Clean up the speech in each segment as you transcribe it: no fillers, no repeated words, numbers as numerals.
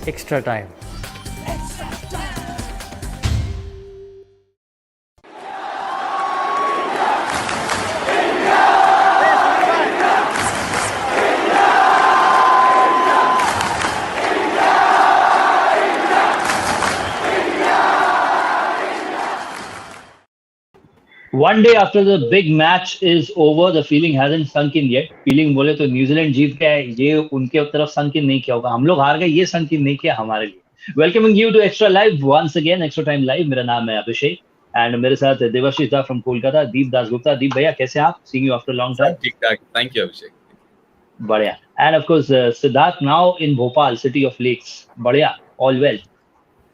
extra time. One day after the big match is over, the feeling hasn't sunk in yet. Feeling बोले तो New Zealand जीत गया है, ये उनके तरफ sunk in नहीं किया होगा. हम लोग हार गए, ये sunk in नहीं किया हमारे लिए. Welcoming you to Extra Live once again, Extra Time Live. मेरा नाम है अभिषेक and मेरे साथ देवाशीष दा from कोलकाता, दीप दासगुप्ता. दीप भैया कैसे हैं आप? Seeing you after a long time. ठीक ठाक. Thank you, Abhishek. बढ़िया. And of course, Siddharth now in Bhopal, city of lakes. बढ़िया. All well.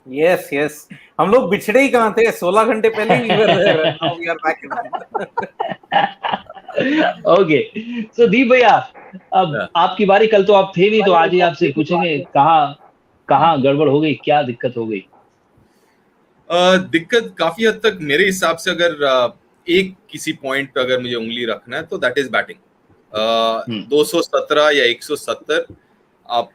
Yes, yes. हम लोग बिछड़े ही कहाँ थे? 16 घंटे पहले ही we were there. Now we are back in. Okay. So दीप भैया, अब आपकी बारी. कल तो आप थे नहीं, तो आज ही आपसे पूछेंगे कहाँ गड़बड़ हो गई, क्या दिक्कत हो गई? दिक्कत काफी हद तक मेरे हिसाब से अगर एक किसी पॉइंट पे अगर मुझे उंगली रखना है तो दैट इज बैटिंग. 217 या 170 आप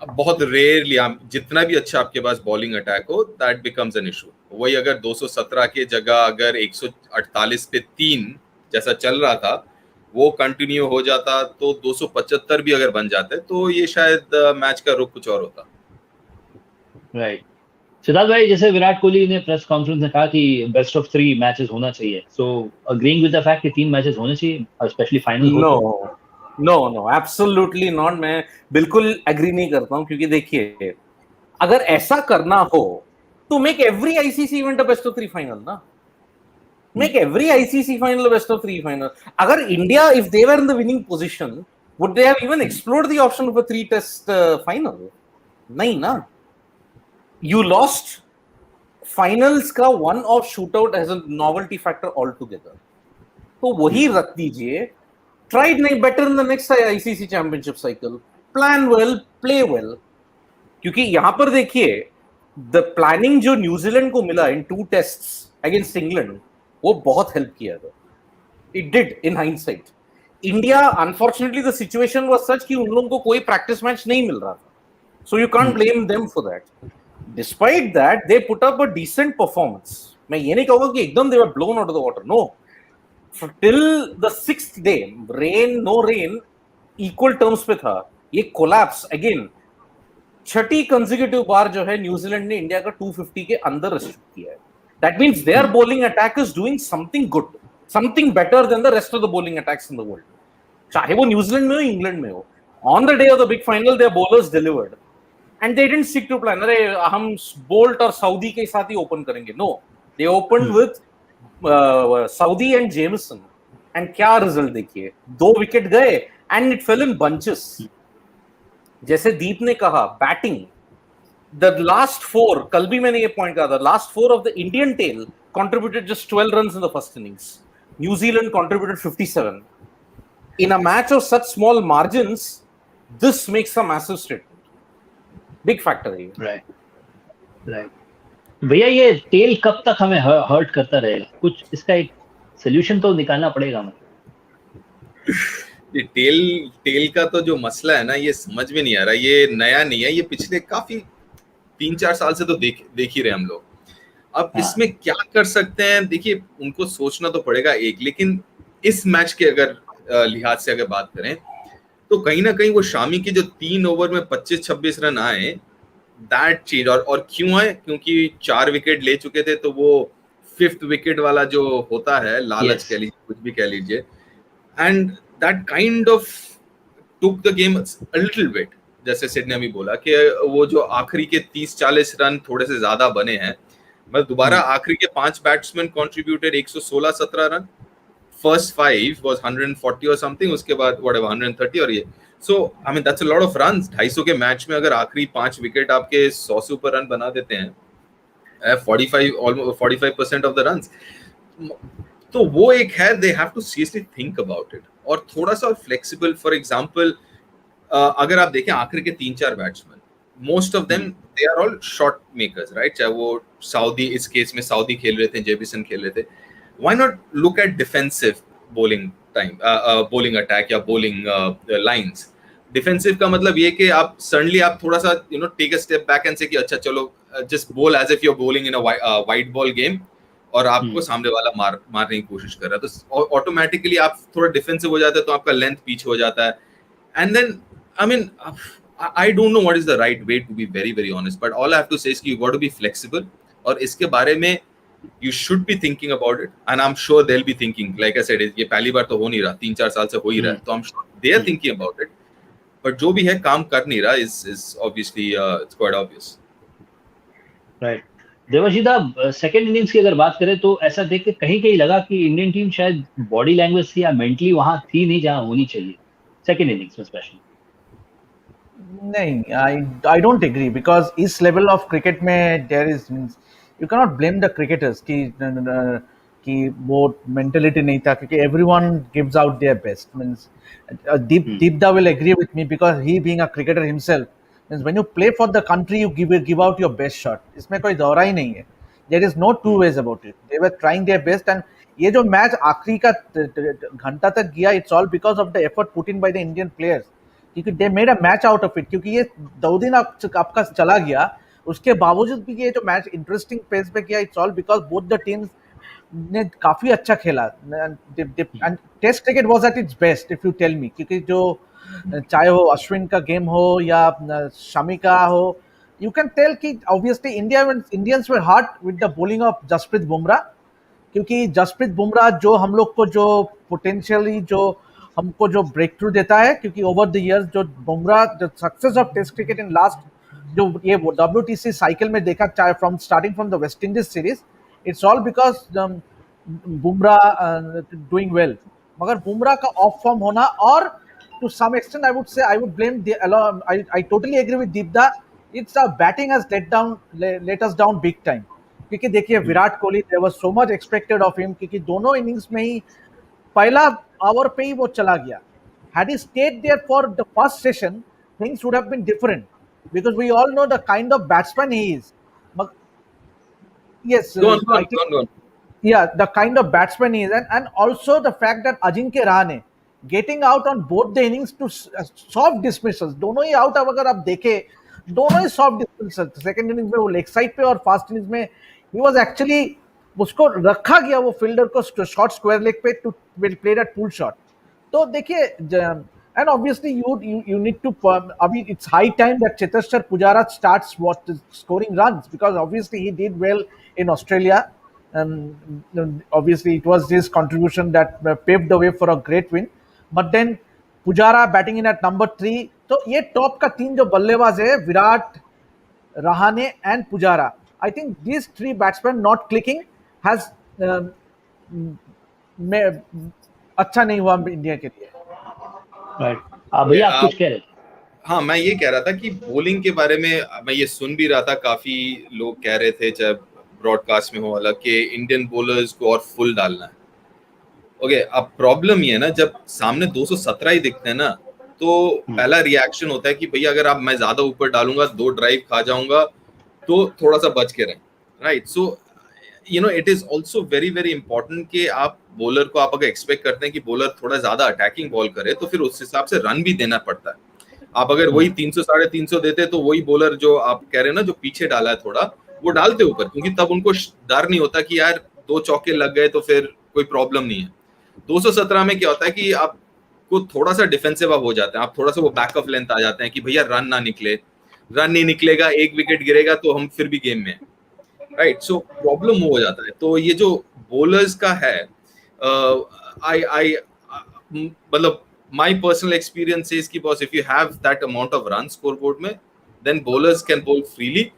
बहुत रेयरली, आप जितना भी अच्छा आपके पास बॉलिंग अटैक हो, दैट बिकम्स एन इशू. वही अगर 217 के जगह अगर 148 पे 3 जैसा चल रहा था वो कंटिन्यू हो जाता तो 275 भी अगर बन जाते तो ये शायद मैच का रुख कुछ और होता. राइट. सिद्धार्थ भाई, जैसे विराट कोहली ने प्रेस कॉन्फ्रेंस में कहा कि बेस्ट ऑफ 3 मैचेस होना चाहिए, so agreeing with the fact कि 3 मैचेस होने चाहिए, specially final. No, absolutely not. मैं बिल्कुल एग्री नहीं करता हूँ, क्योंकि देखिए, अगर ऐसा करना हो तो make every ICC event a best of 3 final ना. Make every ICC final a best of 3 final. अगर India, if they were in the winning position, would they have even explored the option of a 3 test final? नहीं ना. You lost finals का one off shootout as a novelty factor altogether. तो वही रख दीजिए. Tried नहीं better in the next ICC championship cycle. Plan well, play well. क्योंकि यहाँ पर देखिए, the planning जो न्यूजीलैंड को मिला in 2 tests against England, वो बहुत help किया था. It did in hindsight. India, unfortunately, the situation was such कि उन लोगों को कोई practice match नहीं मिल रहा था. So you can't blame them for that. Despite that, they put up a decent performance. मैं ये नहीं कहूँगा कि एकदम they were blown out of the water. No. Till the 6th day, rain, no rain, equal terms पे था. ये collapse again. 6ठी consecutive बार जो है न्यूजीलैंड ने इंडिया का 250 के अंदर restrict किया है. That means their bowling attack is doing something good, something better than the rest of the bowling attacks in the world. चाहे वो न्यूजीलैंड में हो, इंग्लैंड में हो. On the day of the big final, their bowlers delivered. And they didn't stick to plan. अरे हम bolt और Saudi के साथ ही ओपन करेंगे. No, they opened with Saudi and Jameson. And क्या रिजल्ट देखिए, 2 विकेट गए and it fell in bunches. जैसे दीप ने कहा, बैटिंग, the last 4, कल भी मैंने ये पॉइंट कहा था, last 4 of the Indian tail contributed just 12 runs in the first innings. New Zealand contributed 57. In a match of such small margins, this makes a massive statement. Big factor है. Right. भैया, ये tell कब तक हमें hurt करता रहेगा? कुछ इसका एक सोल्यूशन तो निकालना पड़ेगा हमें. ये टेल का तो जो मसला है ना, ये समझ में नहीं आ रहा. ये नया नहीं है, ये पिछले काफी 3-4 साल से तो देख ही रहे हम लोग. अब इसमें क्या कर सकते हैं? देखिए, उनको सोचना तो पड़ेगा एक, लेकिन इस मैच के अगर लिहाज से अगर बात करें तो कहीं ना कहीं वो शामी के जो 3 ओवर में 25-26 रन आए, दैट चेंज. और क्यों आए? क्योंकि 4 विकेट ले चुके थे, तो वो 5th विकेट वाला जो होता है, लालच कह लीजिए, कुछ भी कह लीजिए, and that kind of took the game a little bit. जैसे सिड ने अभी बोला कि वो जो आखिरी के 30-40 रन थोड़े से ज्यादा बने हैं, मतलब दोबारा आखिरी के 5 batsman contributed 116-17 run. First 5 was 140 or something, उसके बाद whatever 130 और ये. So I mean that's a lot of runs. 250 के मैच में अगर आखिरी 5 विकेट आपके 100 से ऊपर रन बना देते हैं, 45% of the runs, तो वो एक है. They have to seriously think about it. और थोड़ा सा flexible. For example, अगर आप देखें आखिरी के 3-4 batsman, most of them they are all shot makers, right? चाहे वो सऊदी, इस केस में सऊदी खेल रहे थे, जेबिसन खेल रहे थे. Why not look at defensive bowling time, bowling attack या bowling lines? डिफेंसिव का मतलब ये कि आप सडनली आप थोड़ा सा take a step back and से कि अच्छा चलो just bowl as if you are bowling in a white ball game और आपको सामने वाला मारने की कोशिश कर रहा है, तो ऑटोमेटिकली आप थोड़ा डिफेंसिव हो जाते हैं, तो आपका लेंथ पीछे हो जाता है. And then I mean I don't know what is the right way, to be very very honest, but all I have to say is you got to be flexible. और इसके बारे में you should be thinking about it, and I'm sure they'll be thinking. Like I said, ये पहली बार तो हो नहीं रहा, 3-4 साल से हो ही रहा है, तो I'm sure they are thinking about it. But जो भी है काम कर नहीं रहा is obviously it's quite obvious. Right. देवाशीदा, सेकंड इनिंग्स की अगर बात करें तो ऐसा देख के कहीं कहीं लगा कि इंडियन टीम शायद बॉडी लैंग्वेज थी या मेंटली वहां थी नहीं जहां होनी चाहिए सेकंड इनिंग्स में स्पेशली. नहीं, I don't agree, because इस लेवल ऑफ क्रिकेट में there is means you cannot blame the cricketers कि वो मेंटेलिटी नहीं था, क्योंकि everyone gives out their best. Means Deepda will agree with me, because he being a cricketer himself, means when you play for the country you give out your best shot. इसमें कोई दौरा ही नहीं है. There is no two ways about it. They were trying their best, and ये जो match आखिरी का घंटा तक गया, it's all because of the effort put in by the Indian players. क्योंकि they made a match out of it. क्योंकि ये 2 दिन आपका चला गया, उसके बावजूद भी ये जो मैच इंटरेस्टिंग पेस पे किया, it's all because both the teams ने काफी अच्छा खेला. And test cricket was at its best if you tell me. क्योंकि जो चाहे हो अश्विन का गेम हो या शमी का हो, यू कैन टेल कि obviously Indians were hurt with the bowling of Jasprit Bumrah. क्योंकि जसप्रीत बुमराह जो हम लोग को जो पोटेंशियली जो हमको जो ब्रेक थ्रू देता है, क्योंकि ओवर द इयर्स जो Bumrah the success of test cricket in last जो ये WTC साइकिल में देखा, चाहे from starting from the West Indies series, it's all because Bumrah doing well. मगर बुमराह का ऑफ फॉर्म होना, और to some extent I would blame I totally agree with दीपदा, it's batting has let us down big time. क्योंकि देखिए Virat Kohli, there was so much expected of him, क्योंकि दोनों innings में ही पहला ओवर पे ही वो चला गया. Had he stayed there for the first session, things would have been different, because we all know the kind of batsman he is. Yes, go on. Yeah, the kind of batsman he is, and also the fact that Ajinkya Rahane getting out on both the innings to soft dismissals. दोनों ही out, अगर आप देखें दोनों ही soft डिस्मिसल्स. Second innings में वो leg side पे, और first innings में ही वाज एक्चुअली उसको रखा गया वो फील्डर को शॉर्ट स्क्वायर लेग पे to play that pull shot. तो देखिए, and obviously you need to, अभी it's high time that Cheteshwar Pujara starts scoring runs, because obviously he did well in Australia. Obviously it was his contribution that paved the way for a great win. But then Pujara batting in at number 3. तो ये top का 3 जो बल्लेबाज है, Virat, Rahane and Pujara, I think these 3 batsmen not clicking has अच्छा नहीं हुआ India के लिए. राइट. भैया आप कुछ कह रहे थे? हाँ, मैं ये कह रहा था कि बॉलिंग के बारे में मैं ये सुन भी रहा था, काफी लोग कह रहे थे चाहे ब्रॉडकास्ट में हो अलग, कि इंडियन बॉलर्स को और फुल डालना है. ओके, अब प्रॉब्लम ये है ना, जब सामने 217 ही दिखते हैं ना, तो पहला रिएक्शन होता है कि भैया अगर आप मैं ज्यादा ऊपर डालूंगा, 2 ड्राइव खा जाऊंगा, तो थोड़ा सा बच के रहें. Right. So you no it is also very very important कि आप बॉलर को, आप अगर एक्सपेक्ट करते हैं कि बॉलर थोड़ा ज्यादा अटैकिंग बॉल करे, तो फिर उस हिसाब से रन भी देना पड़ता है. आप अगर वही 300 350 देते, तो वही बॉलर जो आप कह रहे हैं ना, जो पीछे डाला है थोड़ा, वो डालते ऊपर, क्योंकि तब उनको डर नहीं होता कि यार 2 चौके लग गए तो फिर कोई प्रॉब्लम नहीं है. 217 में क्या होता है कि आपको थोड़ा सा डिफेंसिव आप हो जाते हैं, आप थोड़ा सा वो बैक ऑफ लेंथ आ जाते हैं कि भैया रन ना निकले, रन नहीं निकलेगा, 1 विकेट गिरेगा तो हम फिर भी गेम में हैं. राइट. सो प्रॉब्लम हो जाता है. तो ये जो बॉलर्स का है, मतलब my personal experience is कि boss, if you have that amount of runs scoreboard में, then bowlers can bowl freely.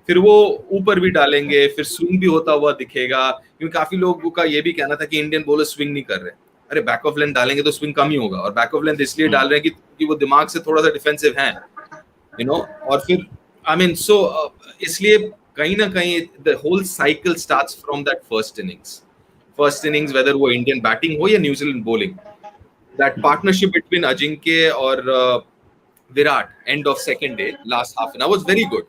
फिर वो ऊपर भी डालेंगे, फिर स्विंग भी होता हुआ दिखेगा. क्योंकि काफी लोगों का ये भी कहना था कि इंडियन बॉलर स्विंग नहीं कर रहे. अरे बैक ऑफ लेंथ डालेंगे तो स्विंग कम ही होगा, और बैक ऑफ लेंथ इसलिए डाल रहे हैं कि वो दिमाग से थोड़ा सा डिफेंसिव हैं, यू नो. और फिर आई मीन सो इसलिए कहीं ना कहीं the whole cycle starts from that first innings, whether वो इंडियन बैटिंग हो या New Zealand bowling. That partnership between Ajinkya और Virat end of second day, last half an hour was very good.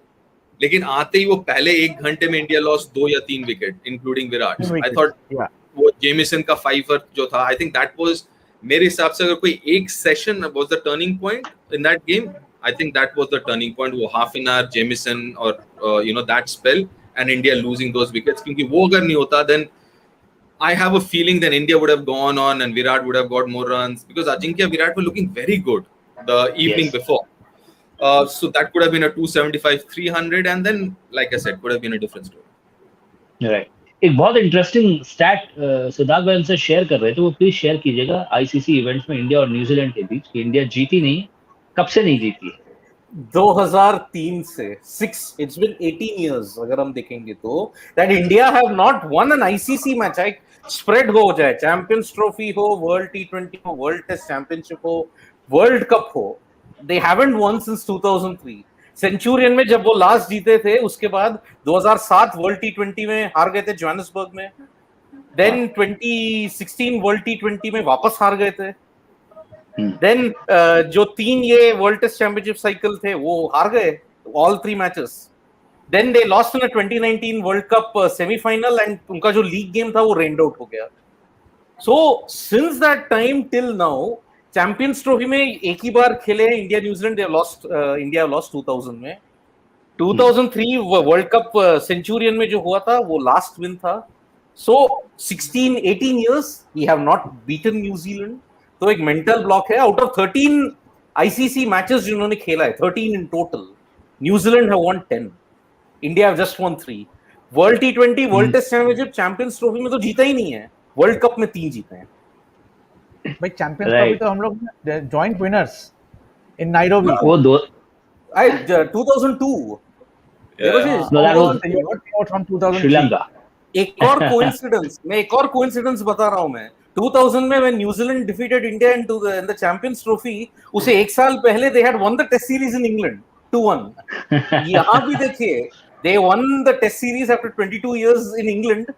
लेकिन आते ही वो पहले 1 घंटे में इंडिया लॉस्ट 2 या 3 wicket, including Virat. I thought वो जेमिसन का 5 जो था, I think that was मेरे हिसाब से अगर कोई एक session was the turning point in that game, I think that was the turning point, वो हाफ एन आवर जेमिसन और you know that spell and India losing those wickets, क्योंकि वो अगर नहीं होता then I have a feeling that India would have gone on and Virat would have got more runs, because Ajinkya Virat were looking very good the evening Yes. before. So that could have been a 275, 300, and then, like I said, could have been a different story. Right. एक बहुत interesting stat Siddharth भाई हमसे share कर रहे थे, वो please share कीजिएगा. ICC events में इंडिया और न्यूजीलैंड के बीच, कि इंडिया जीती नहीं, कब से नहीं जीती है? 2003 से 6, it's been 18 years अगर हम देखेंगे तो, that India have not won an ICC match. चाहे स्प्रेड हो जाए, चैंपियंस ट्रॉफी हो, वर्ल्ड टी20 हो, वर्ल्ड टेस्ट चैंपियनशिप हो, वर्ल्ड कप हो, they haven't won since 2003. Centurion में जब वो लास्ट जीते थे, उसके बाद 2007 वर्ल्ड टी20 में हार गए थे जोहान्सबर्ग में, देन 2016 वर्ल्ड टी20 में वापस हार गए थे, देन जो 3 ये वर्ल्ड टेस्ट चैंपियनशिप साइकिल थे वो हार गए all 3 matches, then they lost in a 2019 world cup semifinal and उनका जो लीग गेम था वो रेंड आउट हो गया. So since that time till now champions trophy में एक ही बार खेले हैं India New Zealand, they lost, India lost 2000 में. 2003 वर्ल्ड कप सेंचुरियन में जो हुआ था वो लास्ट विन था. So 16-18 years we have not beaten New Zealand. तो एक मेंटल ब्लॉक है. आउट ऑफ 13 आईसीसी मैचेस जिन्होंने खेला है, 13 in total, New Zealand have won 10, India have just won 3. World टी20, world test championship, champions trophy में तो जीता ही नहीं है, वर्ल्ड कप में 3 जीते हैं. भाई चैंपियंस ट्रॉफी तो हम लोग जॉइंट विनर्स इन नायरोबी. वो दो 2002 No, that was from 2003. Sri Lanka. एक और कोइंसिडेंस, मैं एक और कोइंसिडेंस बता रहा हूं मैं. 2000 में when New Zealand defeated India in the Champions Trophy, उसे एक साल पहले they had won the Test Series in England 2-1. यहाँ भी देखिए, they won the Test Series after 22 years in England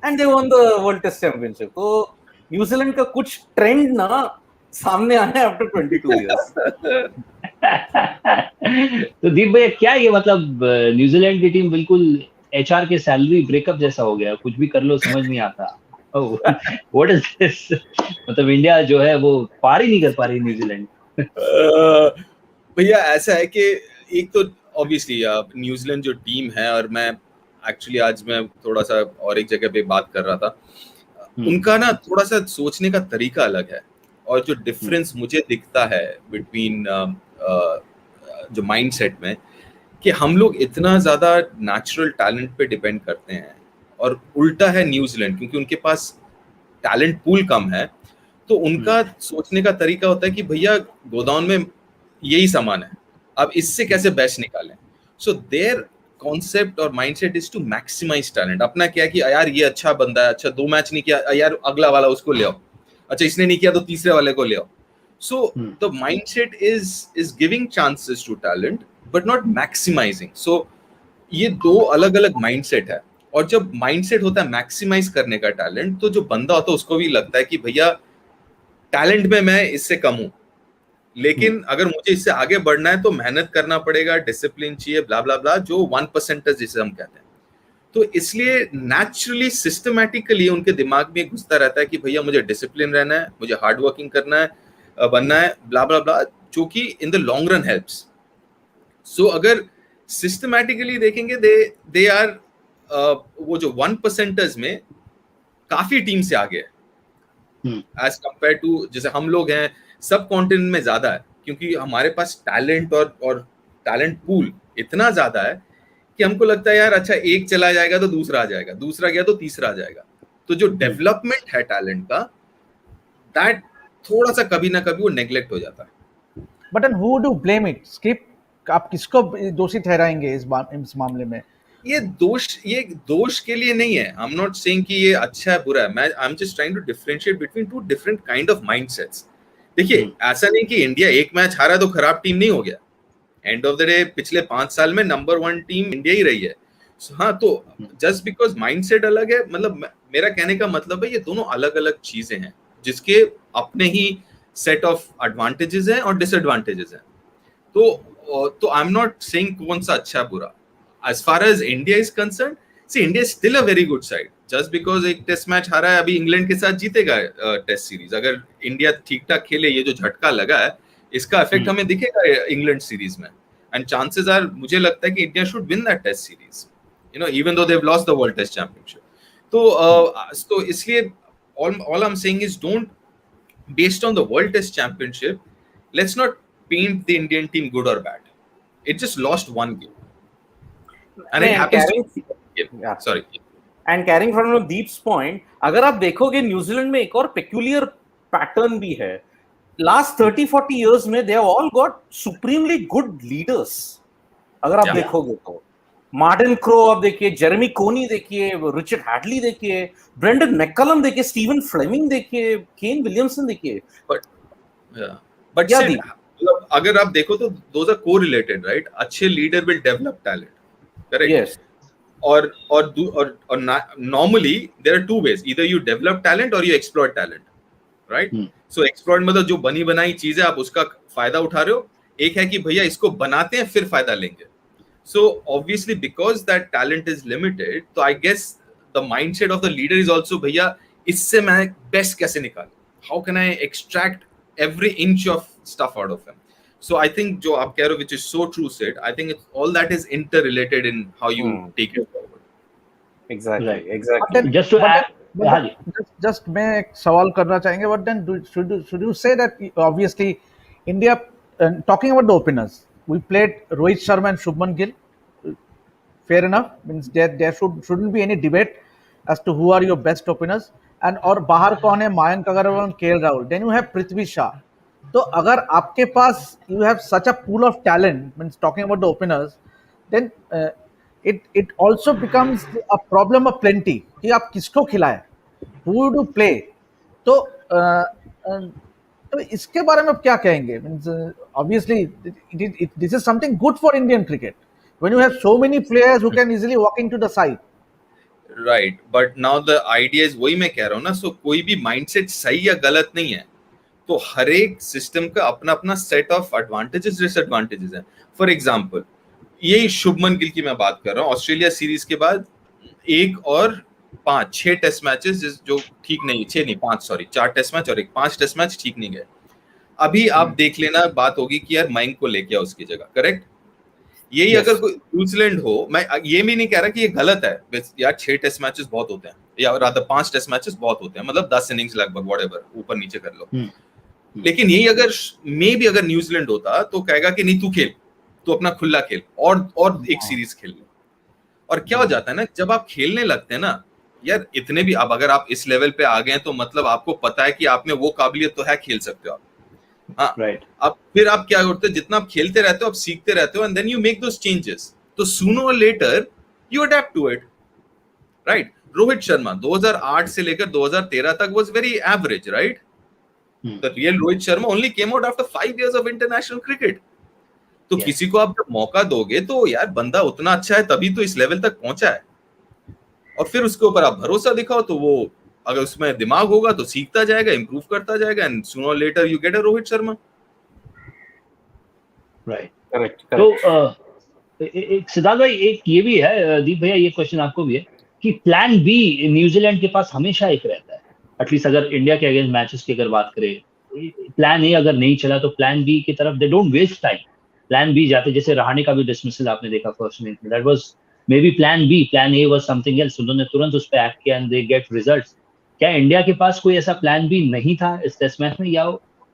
and they won the World Test Championship. तो New Zealand का कुछ ट्रेंड ना सामने आया after 22 years. तो दीप भैया क्या ये मतलब न्यूजीलैंड की टीम बिल्कुल एचआर के सैलरी ब्रेकअप जैसा हो गया, कुछ भी कर लो समझ नहीं आता. What is this? मतलब इंडिया जो है वो पार ही नहीं कर पा रही न्यूजीलैंड. भैया ऐसा है कि एक तो ऑब्वियसली न्यूजीलैंड जो टीम है, और मैं एक्चुअली आज मैं थोड़ा सा और एक जगह पे बात कर रहा था, उनका ना थोड़ा सा सोचने का तरीका अलग है, और जो डिफरेंस मुझे दिखता है बिटवीन जो माइंडसेट में, कि हम लोग इतना ज्यादा नेचुरल टैलेंट पे डिपेंड करते हैं, और उल्टा है न्यूजीलैंड, क्योंकि उनके पास टैलेंट पूल कम है, तो उनका सोचने का तरीका होता है कि भैया गोदाम में यही सामान है, अब इससे कैसे बेस्ट निकालें. सो देयर कॉन्सेप्ट और mindset is to maximise talent. अपना क्या कि यार ये अच्छा बंदा है, अच्छा 2 मैच नहीं किया, यार अगला वाला उसको ले आओ, अच्छा इसने नहीं किया तो तीसरे वाले को ले आओ. So the mindset is giving chances to talent but not maximizing. So ये दो अलग अलग mindset है, और जब mindset होता है maximize करने का talent, तो जो बंदा होता है उसको भी लगता है कि भैया talent में मैं इससे कम हूँ, लेकिन अगर मुझे इससे आगे बढ़ना है तो मेहनत करना पड़ेगा, डिसिप्लिन चाहिए, ब्ला ब्ला ब्ला, जो 1% जिसे हम कहते हैं. तो इसलिए नेचुरली सिस्टमैटिकली उनके दिमाग में घुसता रहता है कि भैया मुझे डिसिप्लिन रहना है, मुझे हार्ड वर्किंग करना है, बनना है, ब्ला ब्ला ब्ला, जो कि in the long run helps. So अगर सिस्टमैटिकली देखेंगे, दे आर वो जो 1% में काफी टीम से आगे है एज कंपेयर टू जैसे हम लोग हैं. सब कॉन्टिनेंट में ज्यादा है, क्योंकि हमारे पास टैलेंट और टैलेंट पूल इतना ज्यादा है कि हमको लगता है यार अच्छा एक चला जाएगा तो दूसरा आ जाएगा, दूसरा गया तो तीसरा आ जाएगा. तो जो डेवलपमेंट है टैलेंट का, दैट थोड़ा सा कभी ना कभी वो नेग्लेक्ट हो जाता है. But and who do blame it? Skip आप किसको दोषी ठहराएंगे इस मामले में? ये दोष के लिए नहीं है. आई एम नॉट सेइंग कि ये अच्छा है बुरा है. मैं I am just trying to differentiate between two different kind of mindsets. देखिए ऐसा नहीं कि इंडिया एक मैच हारा तो खराब टीम नहीं हो गया. एंड ऑफ द डे पिछले 5 साल में नंबर 1 टीम इंडिया ही रही है. हाँ, तो जस्ट बिकॉज माइंडसेट अलग है, मतलब मेरा कहने का मतलब है ये दोनों अलग अलग चीजें हैं जिसके अपने ही सेट ऑफ एडवांटेजेस हैं और डिसएडवांटेजेस हैं. तो आई एम नॉट सेइंग कौन सा अच्छा बुरा. As far as India is concerned, see India is still a very good side, just because एक टेस्ट मैच हारा है, अभी इंग्लैंड के साथ जीतेगा टेस्ट सीरीज। अगर इंडिया ठीक ठाक खेले, ये जो झटका लगा है इसका इफेक्ट हमें दिखेगा इंग्लैंड सीरीज में, एंड चांसेस आर, मुझे लगता है कि India should win that test series, you know, even though they have lost the world test championship. तो इसलिए all I'm saying is, don't, based on the world test championship, let's not paint the Indian team good or bad. It just lost one game, and it happens Yeah. sorry, and carrying from Deep's point, अगर आप देखोगे New Zealand में एक और peculiar pattern भी है। Last 30-40 years में they have all got supremely good leaders. अगर आप देखोगे तो मार्टिन क्रो आप देखिए, जेरेमी कोनी देखिए, रिचर्ड हैडली देखिए, ब्रेंडन मैकलम देखिए, स्टीवन फ्लेमिंग देखिए, केन विलियमसन देखिए। but अगर आप देखो तो those are correlated, right? अच्छे leader will develop talent, correct? Yes. और normally there are two ways, either you develop talent or you exploit talent, right? So exploit मतलब जो बनी बनाई चीजें आप उसका फायदा उठा रहे हो, एक है कि भैया इसको बनाते हैं फिर फायदा लेंगे। So obviously because that talent is limited, so I guess the mindset of the leader is also, भैया इससे मैं best कैसे निकालूं, how can I extract every inch of stuff out of him? So I think जो आप कह रहे हो, which is so true said, I think it's all that is interrelated in how you take it forward. Exactly. Just to add, just मैं एक सवाल करना चाहेंगे, but then should you say that obviously India, talking about the openers, we played Rohit Sharma and Shubman Gill. Fair enough, means there shouldn't be any debate as to who are your best openers, and और बाहर कौन है, Mayank Agarwal, K L Rahul, then you have Prithvi Shaw. तो अगर आपके पास you have such a pool of talent, means talking about the openers, then it also becomes a problem of plenty कि आप किसको खिलाएं, who to play. तो इसके बारे में आप क्या कहेंगे? Means obviously this is something good for Indian cricket when you have so many players who can easily walk into the side. Right, but now the idea is, वही मैं कह रहा हूँ ना, so कोई भी mindset सही या गलत नहीं है, तो हर एक सिस्टम का अपना अपना सेट ऑफ एडवांटेजेस डिसएडवांटेजेस है। फॉर एग्जांपल, ये शुभमन गिल की मैं बात कर रहा हूँ, ऑस्ट्रेलिया सीरीज के बाद 1 और 5 6 टेस्ट मैचेस जो ठीक नहीं, 6 नहीं 5 सॉरी 4 टेस्ट मैच और 5 टेस्ट मैच ठीक नहीं गए। अभी आप देख लेना, बात होगी कि यार मयंक को लेके आओ उसकी जगह, करेक्ट? यही अगर कोई न्यूजीलैंड हो, मैं ये भी नहीं कह रहा कि ये गलत है यार, 6 टेस्ट मैचेस बहुत होते हैं, या रादर 5 टेस्ट मैचेस बहुत होते हैं, मतलब 10 इनिंग्स लगभग, व्हाटएवर, ऊपर नीचे कर लो। लेकिन यही अगर अगर न्यूजीलैंड होता तो कहेगा कि नहीं, तू खेल, तू अपना खुला खेल और एक सीरीज खेल ले। और क्या हो जाता है ना, जब आप खेलने लगते हैं ना यार, इतने भी अब अगर आप इस लेवल पे आ गए हैं तो मतलब आपको पता है कि आप में वो काबिलियत तो है, खेल सकते हो आप। हाँ, राइट। अब फिर आप क्या करते हो, जितना आप खेलते रहते हो आप सीखते रहते हो, and then you make those changes, तो सूनर और later you adapt to it, right? Rohit Sharma 2008 से लेकर 2013 तक was very average, right? The real Rohit Sharma only came out after 5 years of international cricket. तो किसी को आप जब मौका दोगे तो यार बंदा उतना अच्छा है तभी तो इस लेवल तक पहुंचा है, और फिर उसके ऊपर आप भरोसा दिखाओ, तो वो अगर उसमें दिमाग होगा तो सीखता जाएगा, इंप्रूव करता जाएगा, एंड सूनर और later you get a Rohit Sharma. Right, correct. तो सिद्धार्थ भाई, एक ये भी है, दीप भैया ये क्वेश्चन आपको भी है कि प्लान बी न्यूजीलैंड के पास हमेशा एक रहता है, एटलीस्ट अगर इंडिया के अगेंस्ट मैचेस की अगर बात करें, प्लान ए अगर नहीं चला तो प्लान बी की तरफ they don't waste time, plan B जाते। जैसे रहाणे का भी डिसमिसल आपने देखा फर्स्ट इनिंग्स में, that was maybe plan B, plan A was something else, उन्होंने तुरंत उस पे एक्ट किया एंड दे गेट रिजल्ट्स। क्या इंडिया के पास कोई ऐसा प्लान बी नहीं था इस टेस्ट मैच में, या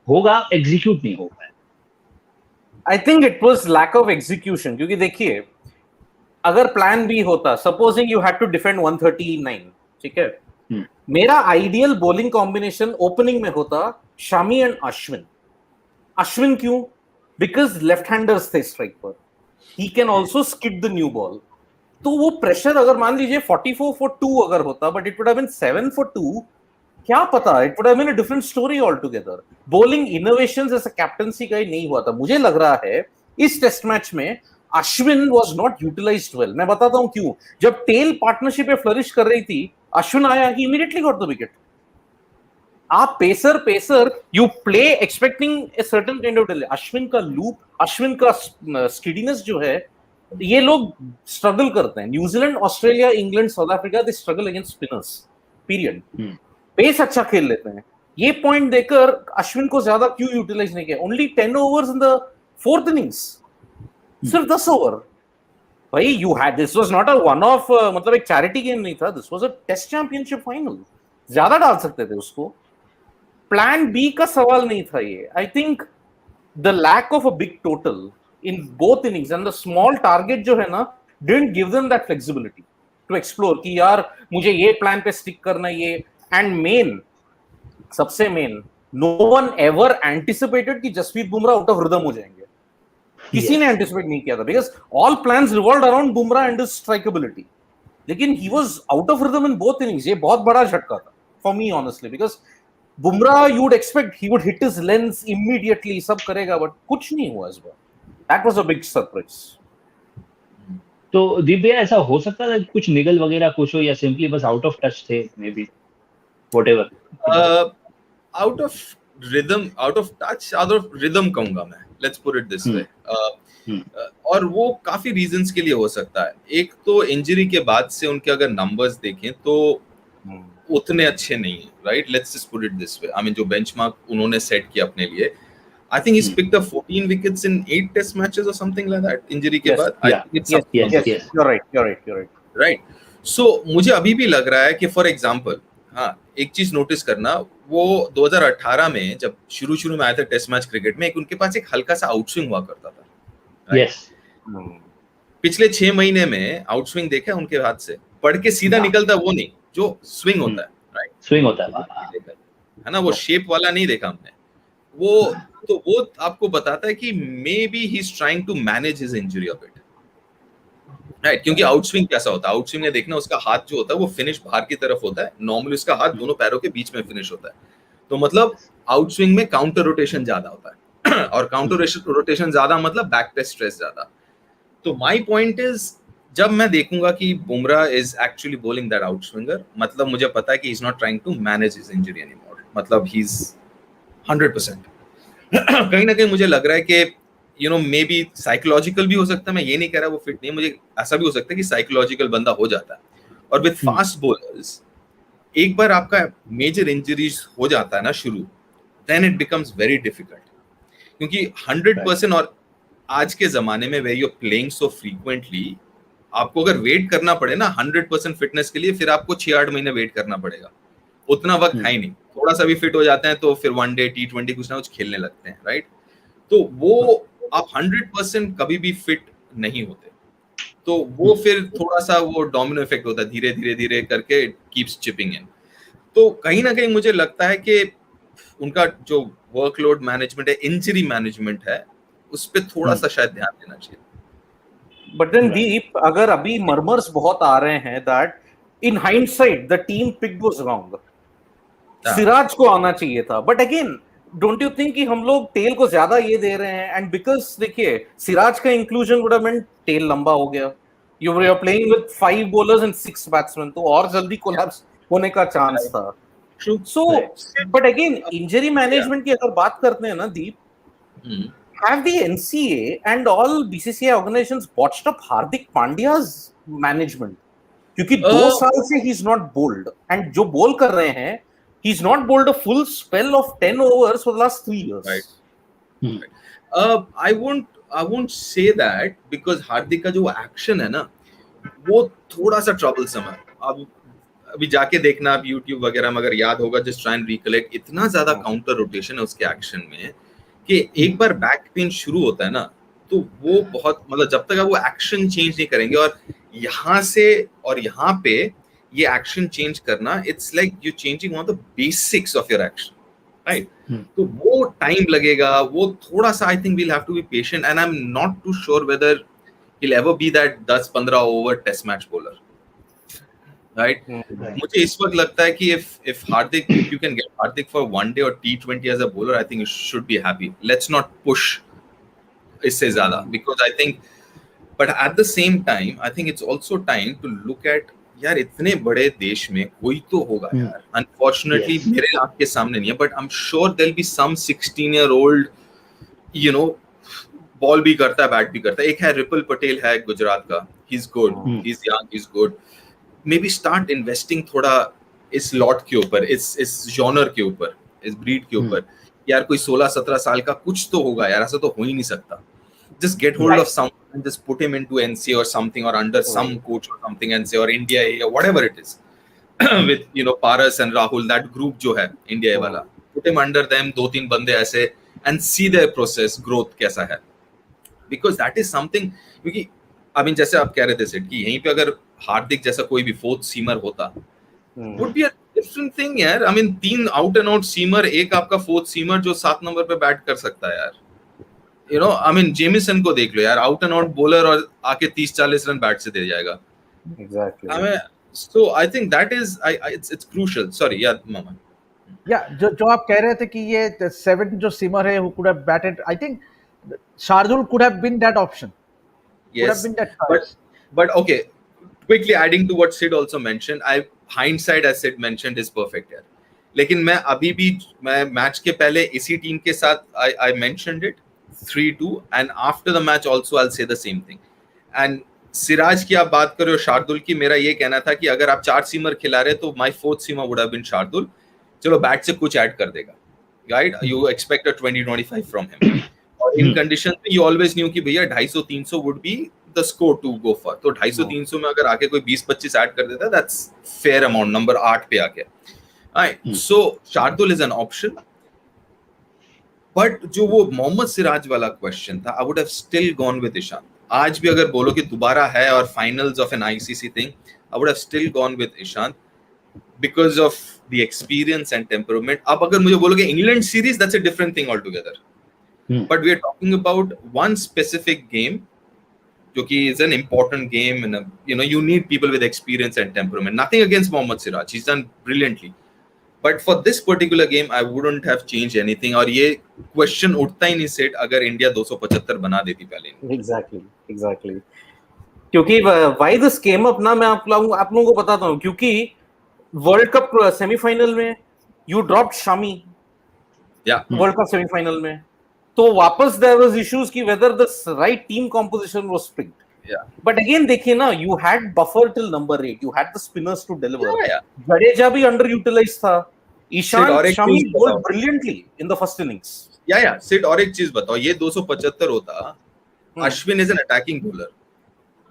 होगा एग्जीक्यूट नहीं हो पाया? I think it was lack of execution, क्योंकि देखिए अगर प्लान बी होता, supposing you had to defend 139, ठीक है, मेरा आइडियल बॉलिंग कॉम्बिनेशन ओपनिंग में होता शामी एंड अश्विन। अश्विन क्यों? बिकॉज लेफ्ट हैंडर्स थे स्ट्राइक पर, he can also skip the new ball. तो वो प्रेशर अगर मान लीजिए 44 for 2 अगर होता, but it would have been 7 for 2, क्या पता, it would have been a different story all together. Bowling innovations ऐसा कैप्टनसी का ही नहीं हुआ था। मुझे लग रहा है इस टेस्ट मैच में Ashwin was not utilised well. मैं बताता हूं क्यों। जब टेल पार्टनरशिप पे फ्लरिश कर रही थी, अश्विन आया, ही इमीडिएटली गॉट द विकेट। आप pacer you play expecting a certain kind of delay. Ashwin का लूप, अश्विन का स्किडीनेस जो है ये लोग स्ट्रगल करते हैं, New Zealand, Australia, England, South Africa, they struggle against spinners, period. Pace अच्छा खेल लेते हैं। ये पॉइंट देकर अश्विन को ज्यादा क्यों यूटिलाइज नहीं किया? Only 10 overs in the fourth innings, सिर्फ 10 ओवर। भाई you had, this was not a one off, मतलब एक चैरिटी गेम नहीं था, this was a test championship final. ज्यादा डाल सकते थे उसको, प्लान बी का सवाल नहीं था ये। I think the lack of a big total in both innings and the small target जो है ना didn't give them that flexibility to explore कि यार मुझे ये प्लान पे स्टिक करना ये। एंड मेन, सबसे main, no one ever anticipated कि Jasprit Bumrah out of rhythm हो जाएंगे। किसी ने एंटिसिपेट नहीं किया था, because all plans revolved around Bumrah and his strikeability, लेकिन he was out of rhythm in both innings. ये बहुत बड़ा झटका था for me honestly, because Bumrah you would expect he would hit his lengths immediately, सब करेगा, बट कुछ नहीं हुआ इस बार। That was a big surprise. तो दीप भैया ऐसा हो सकता था कुछ निगल वगैरह कुछ हो, या सिंपली बस आउट ऑफ टच थे, may be whatever. Out of rhythm, out of touch, out of rhythm कहूंगा मैं, let's put it this way. और वो काफी रीजंस के लिए हो सकता है। एक तो इंजरी के बाद से उनके अगर नंबर्स देखें तो उतने अच्छे नहीं है, right? Let's just put it this way. I mean जो बेंचमार्क उन्होंने सेट किया अपने लिए, I think he's picked up 14 wickets in 8 test matches or something like that injury के बाद। yes, you're right. Right. So मुझे अभी भी लग रहा है कि फॉर एग्जांपल, हाँ, एक चीज नोटिस करना, वो 2018 में जब शुरू में आया था टेस्ट मैच क्रिकेट में, उनके पास एक हल्का सा आउटस्विंग हुआ करता था। yes. पिछले 6 महीने में आउटस्विंग देखा उनके हाथ से, पढ़ के सीधा निकलता वो नहीं, जो स्विंग होता है, राइट? स्विंग होता है ना, वो शेप वाला नहीं देखा हमने। वो तो वो आपको बताता है कि maybe he is trying to manage his injury a bit, right? क्योंकि आउटस्विंग कैसा होता है, आउटस्विंग में देखना उसका हाथ जो होता है वो फिनिश बाहर की तरफ होता है, नॉर्मली उसका हाथ दोनों पैरों के बीच में फिनिश होता है। तो मतलब आउटस्विंग में काउंटर रोटेशन ज्यादा होता है और काउंटर रोटेशन ज्यादा मतलब बैक पे स्ट्रेस ज्यादा। तो माय पॉइंट इज, जब मैं देखूंगा कि Bumrah is actually bowling that outswinger, मतलब मुझे पता है कि he is not trying to manage his injury anymore, मतलब ही इज 100%। कहीं ना कहीं मुझे लग रहा है कि मे बी साइकोलॉजिकल भी हो सकता है, मैं ये नहीं कह रहा वो फिट नहीं, मुझे ऐसा भी हो सकता है कि साइकोलॉजिकल बंदा हो जाता है। और विद फास्ट बॉलर्स एक बार आपका मेजर इंजरीज हो जाता है ना शुरू, then it becomes very difficult, क्योंकि 100%, और आज के जमाने में where you are playing so frequently, आपको अगर वेट करना पड़े ना 100% फिटनेस के लिए, फिर आपको 6-8 महीने वेट करना पड़ेगा। उतना वक्त है ही नहीं, थोड़ा सा भी फिट हो जाते हैं तो फिर वनडे T20 कुछ ना कुछ खेलने लगते हैं, राइट? तो वो आप 100% कभी भी फिट नहीं होते, तो वो फिर थोड़ा सा वो डोमिनो इफेक्ट होता है, धीरे धीरे धीरे करके इट कीप्स चिपिंग इन। तो कहीं ना कहीं मुझे लगता है कि उनका जो वर्कलोड मैनेजमेंट है, इंजरी मैनेजमेंट है, उस पर थोड़ा सा शायद ध्यान देना चाहिए। बट देन दीप, अगर अभी मर्मर्स बहुत आ रहे हैं that in hindsight the team pick was wrong, Siraj को आना चाहिए था, but again don't you think कि हम लोग टेल को ज्यादा ये दे रहे हैं? एंड बिकॉज देखिए सिराज का inclusion would have meant tail लंबा हो गया, you are playing with 5 bowlers and 6 batsman, तो और जल्दी कोलैप्स होने का चांस था। So but again injury management की अगर बात करते हैं ना दीप, have the NCA and all BCCI organizations botched up Hardik Pandya's management? क्योंकि 2 साल से he's not bowled, and जो बोल कर रहे हैं he's not bowled a full spell of 10 overs for the last 3 years. Right. I won't say that, because हार्दिक का जो एक्शन है ना वो थोड़ा सा ट्रबलसम है। अब अभी जाके देखना आप YouTube वगैरह में, अगर याद होगा, जस्ट ट्राई एंड रिकलेक्ट, इतना ज्यादा काउंटर रोटेशन है उसके एक्शन में कि एक बार बैक पेन शुरू होता है ना, तो वो बहुत, मतलब जब तक वो एक्शन चेंज नहीं करेंगे, और यहाँ से और यहाँ पे ये एक्शन चेंज करना, it's like you changing one of the basics of your action, right? तो वो टाइम लगेगा, वो थोड़ा सा, I think we'll have to be patient, and I am not too sure whether he will ever be that 10-15 over test match bowler, right? मुझे इस वक्त लगता है कि if Hardik, if you can get Hardik for one day or T20 as a bowler, I think you should be happy. Let's not push इससे ज़्यादा, because I think, but at the same time, I think it's also time to look at, यार इतने बड़े देश में कोई तो होगा यार, unfortunately मेरे आँख के सामने नहीं है, but I'm sure there'll be some 16-year-old, ball भी करता है, बैट भी करता है। एक है रिपल पटेल है गुजरात का, he is good, he is young, he is good. May be start investing थोड़ा इस लॉट के ऊपर, इस जॉनर के ऊपर, इस ब्रीड के ऊपर। यार कोई 16-17 साल का कुछ तो होगा यार, ऐसा तो हो ही नहीं सकता। Just get hold of someone and just put him into NC or something, or under some coach or something, and say, or India A or whatever it is, with Paras and Rahul, that group जो है India A वाला, put him under them, 2-3 बंदे ऐसे, and see their process growth कैसा है, because that is something। क्योंकि I mean जैसे आप कह रहे थे सेठ कि यहीं पे अगर हार्दिक जैसा कोई भी फोर्थ सीमर होता, would be a different thing यार। I mean 3 out and out seamer, एक आपका फोर्थ सीमर जो 7 नंबर पे बैट कर सकता है यार। I mean जेमिसन को देख लो यार, आउट एंड आउट बॉलर, और आके 30-40 रन बैट से दे जाएगा। Exactly. I mean, so I think that is, it's crucial। Sorry, yeah, Mama। जो आप कह रहे थे कि ये 7 जो सीमर है, who could have batted, I think Shardul could have been that option, could have Yes, been that choice. but okay, quickly adding to what Sid also mentioned, hindsight as Sid mentioned is perfect यार। लेकिन मैं अभी भी, मैं match के पहले इसी team के साथ I mentioned it 3-2, and after the match also I'll say the same thing। and Siraj की आप बात कर रहे हो, शार्दुल की, मेरा ये कहना था कि अगर आप 4 सीमर खिला रहे तो my fourth seamer would have been Shardul. चलो बैट से कुछ ऐड कर देगा, right, you expect a 20-25 from him, और इन कंडीशन में यू ऑलवेज न्यू कि भैया 250-300 would be the score to go for. तो 250-300 में अगर आके कोई 20-25 ऐड कर देता, दैट्स फेयर अमाउंट, नंबर 8 पे आके। Right, so Shardul is an option. But जो वो मोहम्मद सिराज वाला क्वेश्चन था, I would have still gone with Ishant. आज भी अगर बोलो कि दोबारा है और finals of an ICC thing, I would have still gone with Ishant because of the experience and temperament. अब अगर मुझे बोलोगे England series, that's a different thing all together, but we are talking about one specific game जो कि is an important game, and you need people with experience and temperament। Nothing against Mohammad Siraj, he's done brilliantly, but for this particular game I wouldn't have changed anything। और ये question उठता ही नहीं set अगर India 275 बना देती पहले। Exactly। क्योंकि why this came up ना, मैं आप लोगों को बताता हूँ। क्योंकि वर्ल्ड कप सेमीफाइनल में you dropped Shami, world cup semifinal में, तो वापस there was issues कि whether the right team composition was picked। But again देखिए ना, you had buffer till number 8, you had the spinners to deliver। Jadeja भी underutilized था, Ishan Shami bowled brilliantly in the first innings। Sid, और एक चीज बताओ, ये 275 होता, Ashwin is an attacking bowler,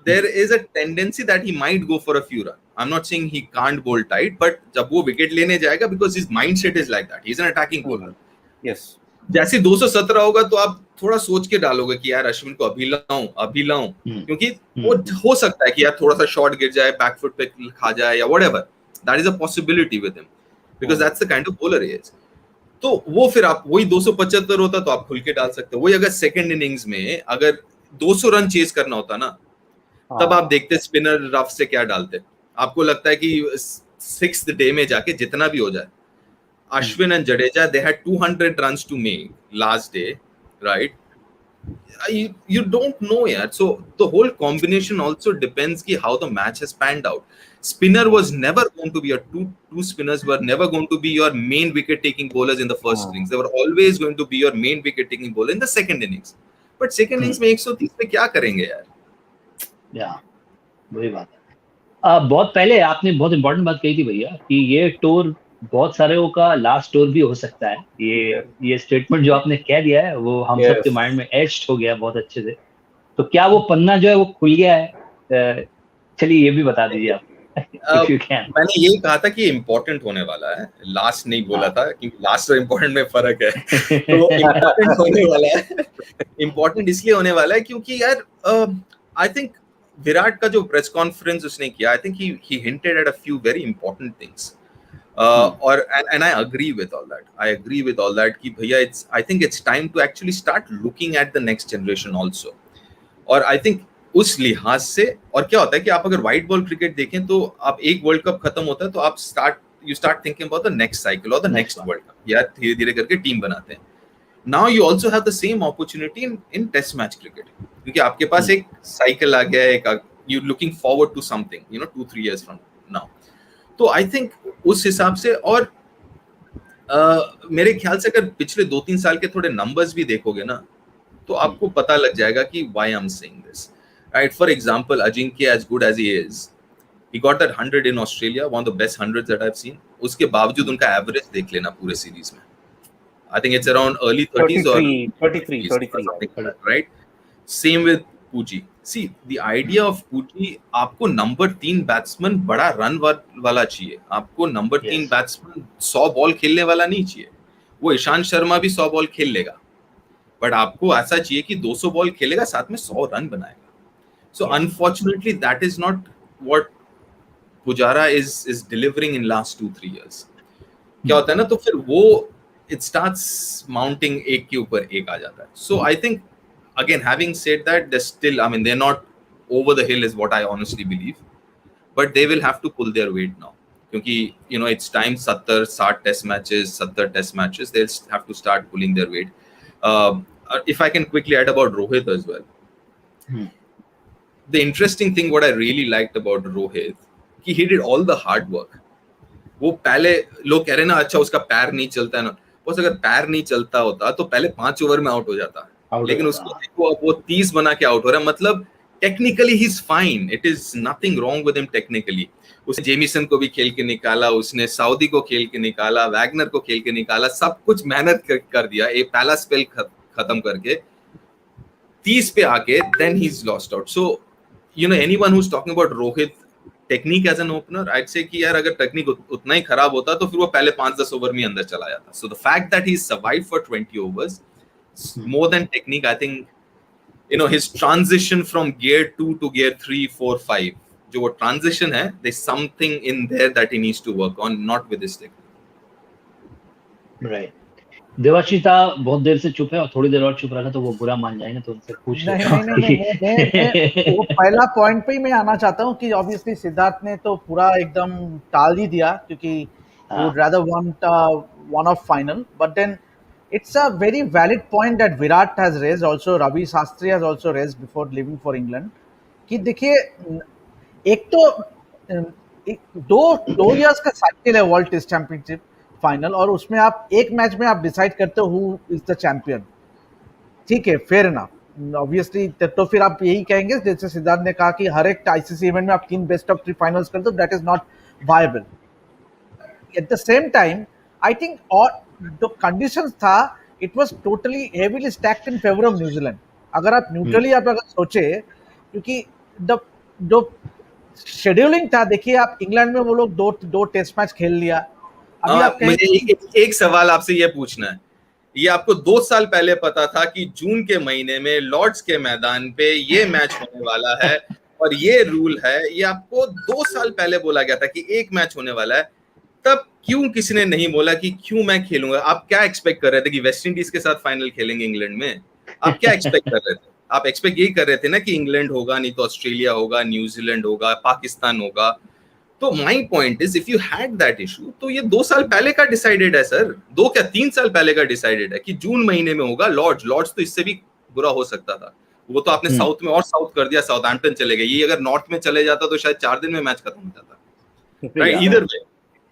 there is a tendency that he might go for a few runs। I'm not saying he can't bowl tight, but जब वो wicket लेने जाएगा, because his mindset is like that, he's an attacking bowler। Yes। जैसे 217 होगा तो आप थोड़ा सोच के डालोगे कि यार अश्विन को अभी लाऊं, क्योंकि वो हो सकता है कि यार थोड़ा सा शॉट गिर जाए, बैकफुट पे खा जाए, या whatever, that is a possibility with him, because that's the kind of bowler he is. तो वो फिर आप वही 275 होता तो आप खुल के डाल सकते हो। वही अगर सेकंड इनिंग्स में अगर 200 रन चेज करना होता ना, तब आप देखते स्पिनर रफ से क्या डालते। आपको लगता है कि 6th डे में जाके जितना भी हो जाए, Ashwin and Jadeja, they had 200 runs to make last day, right? You don't know yet. So the whole combination also depends ki how the match has panned out. Spinner was never going to be two spinners were never going to be your main wicket taking bowlers in the first innings. They were always going to be your main wicket taking bowler in the second innings. But second innings में 130 पे क्या करेंगे यार? वही बात है। बहुत पहले आपने बहुत इंपॉर्टेंट बात कही थी भैया कि ये टूर बहुत सारे का लास्ट टूर भी हो सकता है। ये स्टेटमेंट जो आपने कह दिया है वो हम सबके माइंड में एच्ड हो गया बहुत अच्छे से। तो क्या वो पन्ना जो है वो खुल गया है? चलिए ये भी बता दीजिए आप। मैंने यही कहा था कि इम्पोर्टेंट होने वाला है, लास्ट नहीं बोला था, क्योंकि लास्ट और इम्पोर्टेंट में फर्क है। तो इम्पोर्टेंट होने वाला है, इम्पोर्टेंट इसलिए होने वाला है क्योंकि यार आई थिंक विराट का जो प्रेस कॉन्फ्रेंस उसने किया, I think he hinted at a few very important things. और and I agree with all that कि भैया I think it's time to actually start looking at the next generation also। और I think उस लिहाज से, और क्या होता है कि आप अगर व्हाइट बॉल क्रिकेट देखें तो आप एक वर्ल्ड कप खत्म होता है तो आप you start thinking about the next cycle or the next world cup, या धीरे धीरे करके टीम बनाते हैं। Now you also have the same opportunity in test match cricket, क्योंकि आपके पास एक साइकिल आ गया है, you looking forward to something 2-3 years from now। तो आई थिंक उस हिसाब से, और मेरे ख्याल से अगर पिछले 2-3 साल के थोड़े नंबर्स भी देखोगे ना, तो आपको पता लग जाएगा कि why I'm saying this, right? For example, Ajinkya, as good as he is, he got that 100 in Australia, one of the best hundreds that I've seen. उसके बावजूद उनका एवरेज देख लेना पूरे सीरीज में, I think it's around early 30s or 33 something like that, right? Same with Puji. See, the idea of Puji, आपको number 3 batsman बड़ा run वाला चाहिए, आपको नंबर 3 बैट्समैन 100 बॉल खेलने वाला नहीं चाहिए। वो ईशांत शर्मा भी 100 बॉल खेल लेगा, बट आपको ऐसा चाहिए कि 200 बॉल खेलेगा, साथ में 100 रन बनाएगा। So unfortunately that is not what Pujara is delivering in last 2-3 years। क्या होता है ना, तो फिर वो इट स्टार्ट्स माउंटिंग, एक के ऊपर एक आ जाता है। So I think again, having said that, they're still, I mean, they're not over the hill is what I honestly believe, but they will have to pull their weight now, क्योंकि you know it's time 70-60 test matches, they'll have to start pulling their weight. If I can quickly add about Rohit as well, the interesting thing what I really liked about Rohit, कि he did all the hard work। वो पहले लोग कह रहे ना, अच्छा उसका पैर नहीं चलता है ना, बस अगर पैर नहीं चलता होता तो पहले 5 ओवर में आउट हो जाता, लेकिन उसको देखो अब वो 30 बना के आउट हो रहा है। मतलब technically he is fine, it is nothing wrong with him technically. उसने जेमिसन को भी खेल के निकाला, उसने साउदी को खेल के निकाला, वैगनर को खेल के निकाला, सब कुछ मेहनत कर दिया, एक पहला स्पेल खत्म करके 30 पे आके then he is lost out. So you know anyone who is talking about Rohit technique as an opener, I say कि यार अगर टेक्निक उतना ही खराब होता तो फिर वो पहले 5-10 ओवर में अंदर चला जाता। So the fact that he survived for 20 overs, more than technique, I think, you know, his transition from gear 2 to gear 3, 4, 5, जो वो transition है, there's something in there that he needs to work on, not with his technique। Right. देवाशीता बहुत देर से चुप है, और थोड़ी देर और चुप रहा तो वो बुरा मान जाएंगे, तो उनसे पूछ नहीं, वो पहला पॉइंट पे ही मैं आना चाहता हूँ कि ऑब्वियसली सिद्धार्थ ने तो पूरा एकदम टाल ही दिया, क्योंकि would rather want one off final, but then it's a very valid point that Virat has raised, also Ravi Shastri has also raised before leaving for England, कि देखिए एक तो दो years का साइकिल है वर्ल्ड टेस्ट चैंपियनशिप फाइनल, और उसमें आप एक मैच में आप डिसाइड करते हो हु इज द चैंपियन। ठीक है, फेयर इनफ, ऑब्वियसली तो फिर आप यही कहेंगे जैसे सिद्धार्थ ने कहा कि हर एक आईसीसी इवेंट में आप 3 बेस्ट ऑफ 3 फाइनल्स कर दो, that is not viable. At the same time I think और जो कंडीशंस था, it was totally heavily stacked in favour of New Zealand. अगर आप न्यूट्रली आप अगर सोचे, क्योंकि जो शेड्यूलिंग था, देखिए आप इंग्लैंड में वो लोग दो टेस्ट मैच खेल लिया। अभी आप मुझे एक सवाल आपसे ये पूछना है, ये आपको 2 साल पहले पता था कि जून के महीने में लॉर्ड्स के मैदान पे ये मैच होने वाला है और ये रूल है, ये आपको 2 साल पहले बोला गया था कि एक मैच होने वाला है, तब क्यों किसी ने नहीं बोला कि क्यों मैं खेलूंगा? आप क्या एक्सपेक्ट कर रहे थे कि वेस्ट इंडीज के साथ फाइनल खेलेंगे इंग्लैंड में? आप क्या एक्सपेक्ट कर रहे थे? आप एक्सपेक्ट यही कर रहे थे ना कि इंग्लैंड होगा, नहीं तो ऑस्ट्रेलिया होगा, न्यूजीलैंड होगा, पाकिस्तान होगा। तो my point is, if you had that issue, तो ये 2 साल पहले का डिसाइडेड है सर, 2 क्या 3 साल पहले का डिसाइडेड है कि जून महीने में होगा लॉर्ड्स तो इससे भी बुरा हो सकता था। वो तो आपने साउथ में और साउथ कर दिया, साउथहैम्पटन चले गए। ये अगर नॉर्थ में चले जाता तो शायद 4 दिन में मैच खत्म हो जाता, राइट? इधर में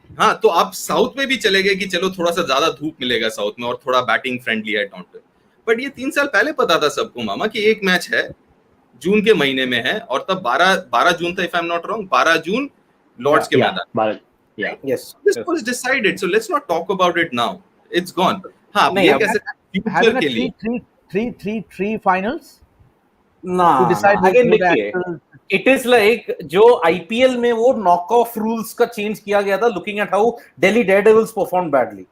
हाँ, तो आप साउथ में भी चले गए कि चलो थोड़ा सा ज्यादा धूप मिलेगा साउथ में और थोड़ा बैटिंग फ्रेंडली है टॉन्टन। बट ये 3 साल पहले पता था सबको मामा कि एक मैच है, जून के महीने में है, और तब 12 जून था, if I am not wrong, 12 जून लॉर्ड्स के मैदान। Yes, this was decided, so let's not talk about it now, it's gone। हाँ, नहीं, ये कैसे फ्यूचर के लिए 3 फाइनल्स ना, अगेन देखिए, actual... इट इज लाइक जो आईपीएल में वो नॉक ऑफ रूल्स का चेंज किया गया था, looking at how Delhi Daredevils perform badly.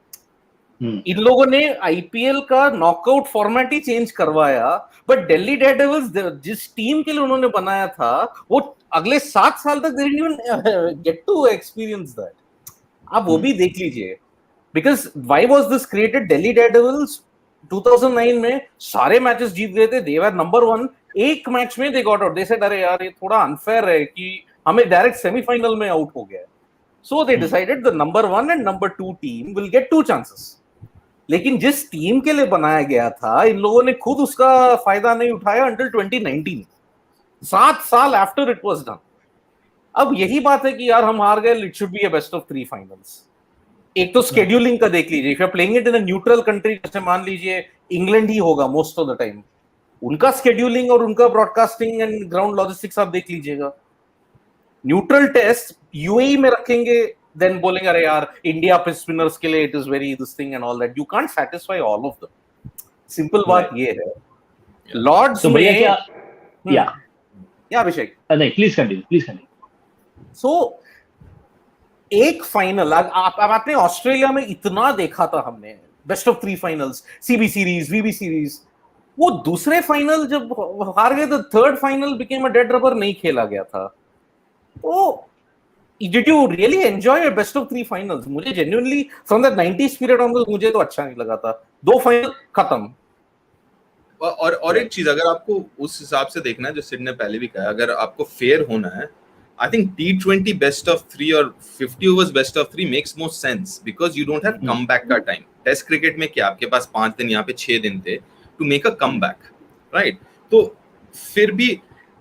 इन लोगों ने आईपीएल का नॉकआउट फॉर्मेट ही चेंज करवाया, बट दिल्ली डेयरडेविल्स जिस टीम के लिए उन्होंने बनाया था, वो अगले 7 साल तक they didn't even get to experience that. आप वो भी देख लीजिए, because why was this created? Delhi Daredevils 2009 में सारे मैचेस जीत गए थे, दे वर नंबर 1। एक मैच में they got out, they said अरे यार ये थोड़ा अनफेयर है कि हमें डायरेक्ट सेमीफाइनल में आउट हो गया, so they decided the number 1 and number 2 team will get 2 chances. लेकिन जिस टीम के लिए बनाया गया था, इन लोगों ने खुद उसका फायदा नहीं उठाया अंटिल 2019, 7 साल आफ्टर इट वाज डन। अब यही बात है कि यार हम हार गए, it should be a best of 3 finals. एक तो स्केड्यूलिंग का देख लीजिए, if you are playing it in a neutral country, जैसे मान लीजिए इंग्लैंड ही होगा मोस्ट ऑफ द टाइम, उनका स्केड्यूलिंग और उनका ब्रॉडकास्टिंग एंड ग्राउंड लॉजिस्टिक्स आप देख लीजिएगा। न्यूट्रल टेस्ट यूएई में रखेंगे, देन बोलेंगे अरे यार इंडिया पे स्पिनर्स के लिए it is very this thing and all that. You can't satisfy all of them, simple बात ये है। लॉर्ड्स तो भैया क्या या अभिषेक नहीं, प्लीज कंटिन्यू। सो एक फाइनल आपने ऑस्ट्रेलिया में इतना देखा था हमने, best of 3 finals, CB series, VB series, वो दूसरे फाइनल जब हार गए तो third final became a dead rubber, नहीं खेला गया था। तो did you really enjoy your best of 3 finals? मुझे genuinely from the 90s period onwards मुझे तो अच्छा नहीं लगा था। 2 फाइनल खत्म। और एक चीज अगर आपको उस हिसाब से देखना है जो सिड ने पहले भी कहा, अगर आपको फेयर होना है, I think T20 best of 3 और 50 overs best of 3 makes more sense because you don't have come back का टाइम। टेस्ट क्रिकेट में क्या आपके पास 5 दिन, यहाँ पे 6 दिन थे to make a comeback, right? तो फिर भी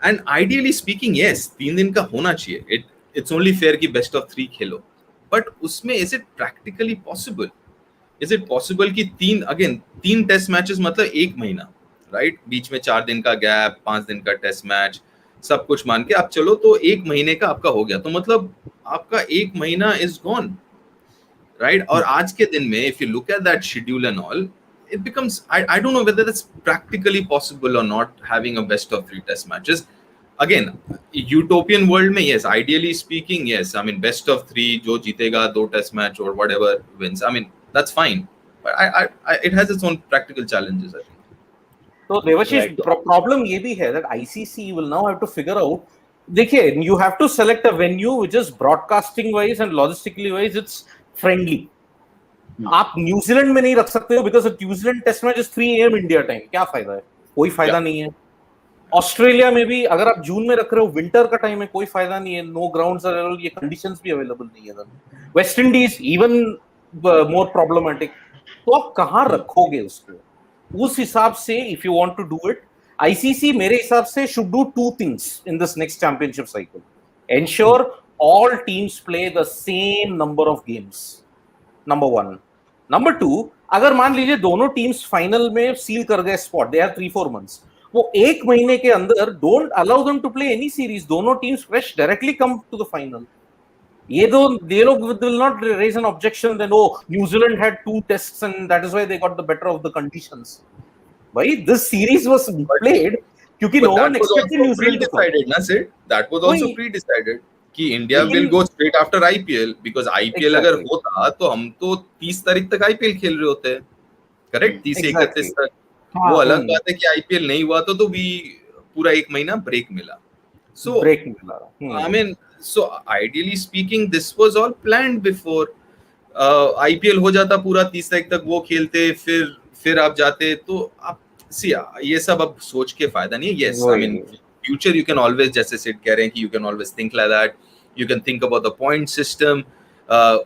एंड आइडियली स्पीकिंग यस 3 दिन का होना चाहिए, इट्स ओनली फेयर कि बेस्ट ऑफ 3 खेलो, बट उसमें is it practically possible? Is it possible कि 3 टेस्ट मैचेस मतलब 1 महीना, राइट? बीच में 4 दिन का गैप, 5 दिन का टेस्ट मैच, सब कुछ मान के आप चलो तो 1 महीने का आपका हो गया, तो मतलब आपका 1 महीना इज गॉन, राइट? और आज के दिन में if you look at that schedule and all, it becomes I don't know whether that's practically possible or not, having a best of 3 test matches. Again, utopian world mein yes, ideally speaking yes, I mean best of 3 jo jeetega 2 test match or whatever wins, I mean that's fine, but I it has its own practical challenges, I think. So Devashish, problem ये भी है that ICC will now have to figure out, देखिए you have to select a venue which is broadcasting wise and logistically wise it's friendly. आप New Zealand में नहीं रख सकते हो because New Zealand test match is 3 AM India time, क्या फायदा है? कोई फायदा नहीं है। ऑस्ट्रेलिया में भी अगर आप जून में रख रहे हो, विंटर का टाइम है, कोई फायदा नहीं है, नो ग्राउंड्स आर अवेलेबल, ये कंडीशंस भी अवेलेबल नहीं है। West Indies even more problematic. तो आप कहां रखोगे उसको? उस हिसाब से if you want to do it, ICC मेरे हिसाब से should do 2 things in this next championship cycle. Ensure all teams play the same number of games, number 1। Number 2, अगर मान लीजिए दोनों टीम्स फाइनल में सील कर गए स्पॉट, दे हैव 3-4 मंथ्स, वो 1 महीने के अंदर don't allow them to play any series, दोनों teams fresh directly come to the final. ये लोग will not raise an objection then oh New Zealand had 2 tests and that is why they got the better of the conditions. भाई this series was played क्योंकि no one expected New Zealand to decided ना सिड, that was also pre decided कि India will go straight after IPL, because IPL अगर होता तो हम तो 30 तारीख तक आईपीएल खेल रहे होते, करेक्ट? 30 से 31 तक। वो अलग बात है कि आईपीएल नहीं हुआ तो भी पूरा 1 महीना ब्रेक मिला। सो ब्रेक मिला, I mean so ideally speaking this was all planned before. IPL हो जाता पूरा 30 तारीख तक, वो खेलते, फिर आप जाते, तो आप सी ये सब अब सोच के फायदा नहीं है। Yes, I mean future you can always, जैसे सिड कह रहे हैं कि you can always think like that, you can think about the point system.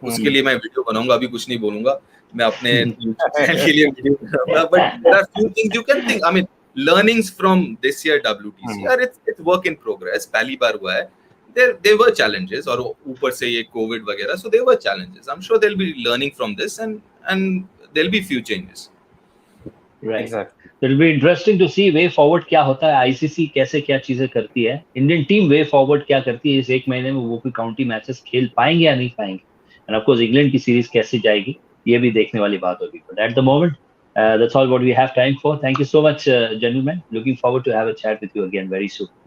उसके लिए मैं वीडियो बनाऊंगा, अभी कुछ नहीं बोलूंगा मैं अपने चैनल के लिए वीडियो बनाऊंगा, but there are few things you can think, I mean learnings from this year WTC और it's work in progress, पहली बार हुआ है, there were challenges और ऊपर से ये कोविड वगैरह, so there were challenges. I'm sure they'll be learning from this and there'll be few changes. Right. Exactly. It'll be interesting to see way forward क्या होता है, आईसीसी कैसे क्या चीजें करती है, इंडियन टीम वे फॉरवर्ड क्या करती है इस 1 महीने में, वो भी काउंटी मैचेस खेल पाएंगे या नहीं पाएंगे, एंड ऑफ कोर्स इंग्लैंड की सीरीज कैसे जाएगी, ये भी देखने वाली बात होगी। But at the moment that's all what we have time for. Thank you so much, gentlemen. Looking forward to have a chat with you again very soon.